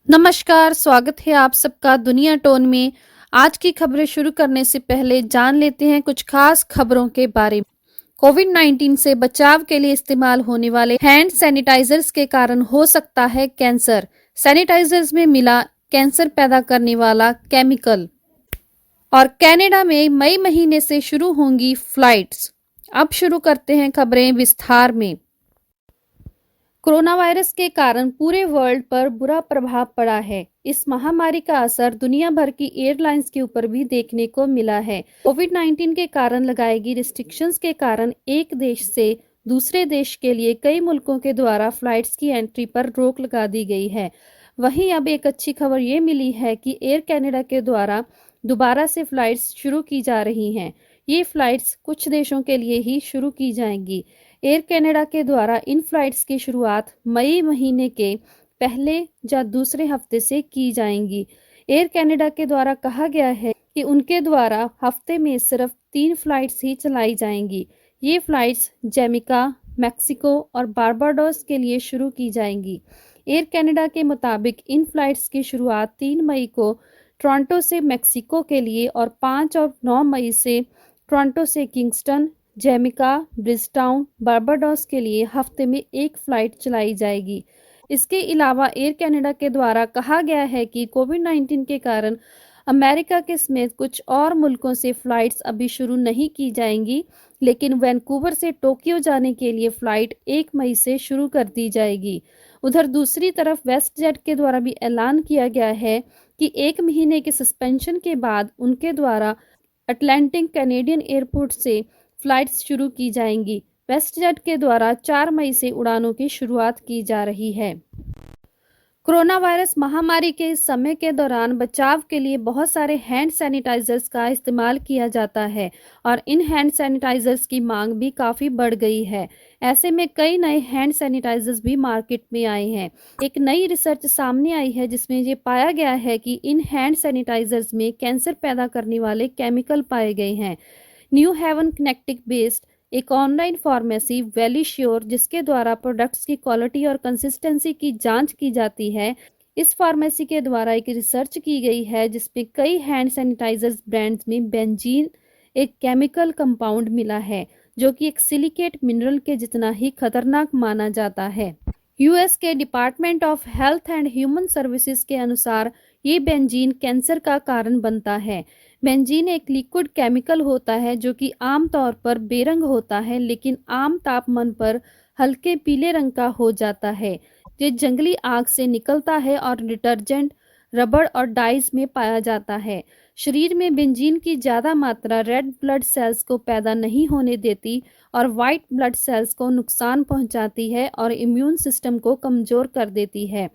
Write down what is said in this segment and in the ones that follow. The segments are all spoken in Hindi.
नमस्कार, स्वागत है आप सबका दुनिया टोन में। आज की खबरें शुरू करने से पहले जान लेते हैं कुछ खास खबरों के बारे में। कोविड-19 से बचाव के लिए इस्तेमाल होने वाले हैंड सैनिटाइजर्स के कारण हो सकता है कैंसर। सैनिटाइजर्स में मिला कैंसर पैदा करने वाला केमिकल। और कनाडा में मई महीने से शुरू होंगी फ्लाइट्स। अब शुरू करते हैं खबरें विस्तार में। कोरोना वायरस के कारण पूरे वर्ल्ड पर बुरा प्रभाव पड़ा है। इस महामारी का असर दुनिया भर की एयरलाइंस के ऊपर भी देखने को मिला है। कोविड-19 के कारण लगाई गई रिस्ट्रिक्शंस के कारण एक देश से दूसरे देश के लिए कई मुल्कों के द्वारा फ्लाइट्स की एंट्री पर रोक लगा दी गई है। वहीं अब एक अच्छी खबर ये मिली है कि एयर कनाडा के द्वारा दोबारा से फ्लाइट्स शुरू की जा रही हैं। ये फ्लाइट्स कुछ देशों के लिए ही शुरू की जाएंगी। एयर कनाडा के द्वारा इन फ्लाइट्स की शुरुआत मई महीने के पहले या दूसरे हफ्ते से की जाएंगी। एयर कनाडा के द्वारा कहा गया है कि उनके द्वारा हफ्ते में सिर्फ 3 फ्लाइट्स ही चलाई जाएंगी। ये फ्लाइट्स जैमिका, मैक्सिको और बारबाडोस के लिए शुरू की जाएंगी। एयर कनाडा के मुताबिक इन फ्लाइट्स की शुरुआत 3 मई को टोरंटो से मैक्सिको के लिए और 5 और 9 मई से टोरंटो से किंगस्टन, जैमिका, ब्रिजटाउन, बारबाडोस के लिए हफ्ते में एक फ्लाइट चलाई जाएगी। इसके अलावा एयर कनाडा के द्वारा कहा गया है कि कोविड-19 के कारण अमेरिका के समेत कुछ और मुल्कों से फ्लाइट्स अभी शुरू नहीं की जाएंगी, लेकिन वैंकूवर से टोक्यो जाने के लिए फ्लाइट 1 मई से शुरू कर दी जाएगी। उधर दूसरी तरफ वेस्ट जेट के द्वारा भी ऐलान किया गया है कि 1 महीने के सस्पेंशन के बाद उनके द्वारा अटलांटिक कैनेडियन एयरपोर्ट से फ्लाइट्स शुरू की जाएंगी। वेस्ट जेट के द्वारा 4 मई से उड़ानों की शुरुआत की जा रही है। कोरोना वायरस महामारी के इस समय के दौरान बचाव के लिए बहुत सारे हैंड सैनिटाइजर्स का इस्तेमाल किया जाता है और इन हैंड सैनिटाइजर्स की मांग भी काफ़ी बढ़ गई है। ऐसे में कई नए हैंड सैनिटाइजर्स भी मार्केट में आए हैं। एक नई रिसर्च सामने आई है जिसमें ये पाया गया है कि इन हैंड सैनिटाइजर्स में कैंसर पैदा करने वाले केमिकल पाए गए हैं। न्यू हेवन कनेक्टिक बेस्ड एक ऑनलाइन फार्मेसी वैल्यूश्योर, जिसके द्वारा प्रोडक्ट्स की क्वालिटी और कंसिस्टेंसी की जांच की जाती है, इस फार्मेसी के द्वारा एक रिसर्च की गई है जिसमें कई हैंड सैनिटाइजर्स ब्रांड्स में बेंजीन एक केमिकल कंपाउंड मिला है जो कि एक सिलिकेट मिनरल के जितना ही खतरनाक माना जाता है। यूएस के department of health and human services के अनुसार ये बेंजीन कैंसर का कारण बनता है। बेंजीन एक लिक्विड केमिकल होता है जो कि आमतौर पर बेरंग होता है, लेकिन आम तापमान पर हल्के पीले रंग का हो जाता है। ये जंगली आग से निकलता है और डिटर्जेंट, रबड़ और डाइज में पाया जाता है। शरीर में बेंजीन की ज़्यादा मात्रा रेड ब्लड सेल्स को पैदा नहीं होने देती और वाइट ब्लड सेल्स को नुकसान पहुंचाती है और इम्यून सिस्टम को कमज़ोर कर देती है।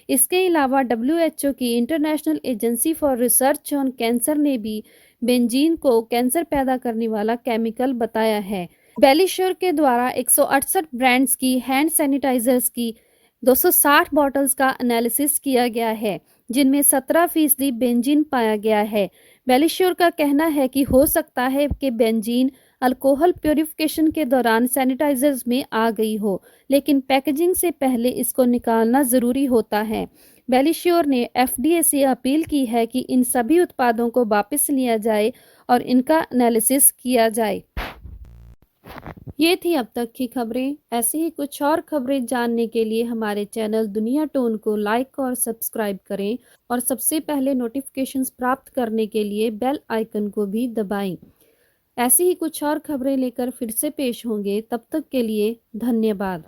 इसके अलावा डब्ल्यूएचओ की international agency for research on cancer ने भी बेंजीन को कैंसर पैदा करने वाला केमिकल बताया है। बेलीश्योर के द्वारा 168 ब्रांड्स की हैंड सैनिटाइजर्स की 260 बॉटल्स का एनालिसिस किया गया है, जिनमें 17% बेंजीन पाया गया है। बेलीश्योर का कहना है कि हो सकता है कि बेंजीन अल्कोहल प्यूरिफिकेशन के दौरान सैनिटाइजर्स में आ गई हो, लेकिन पैकेजिंग से पहले इसको निकालना ज़रूरी होता है। बेलीश्योर ने एफडीए से अपील की है कि इन सभी उत्पादों को वापस लिया जाए और इनका एनालिसिस किया जाए। ये थी अब तक की खबरें। ऐसे ही कुछ और खबरें जानने के लिए हमारे चैनल दुनिया टोन को लाइक और सब्सक्राइब करें और सबसे पहले नोटिफिकेशंस प्राप्त करने के लिए बेल आइकन को भी दबाएं। ऐसी ही कुछ और खबरें लेकर फिर से पेश होंगे। तब तक के लिए धन्यवाद।